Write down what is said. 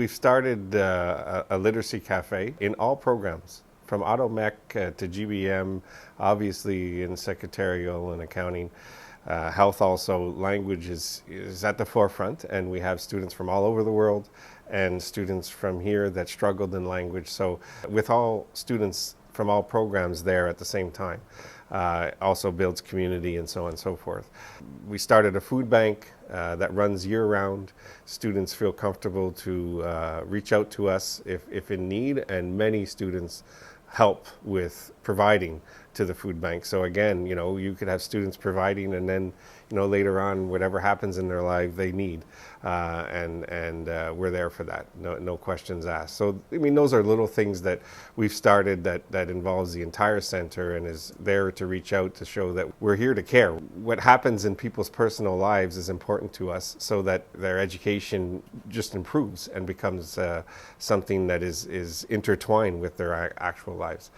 We've started a literacy cafe in all programs, from auto mech to GBM, obviously in secretarial and accounting. Health also, language is at the forefront, and we have students from all over the world and students from here that struggled in language. So with all students from all programs there at the same time, also builds community and so on and so forth. We started a food bank that runs year-round. Students feel comfortable to reach out to us if in need, and many students help with providing to the food bank. So again, you could have students providing, and then later on, whatever happens in their life, they need, and we're there for that. No questions asked. So I mean, those are little things that we've started that involves the entire center and is there to reach out to show that we're here to care. What happens in people's personal lives is important to us, so that their education just improves and becomes something that is intertwined with their actual lives.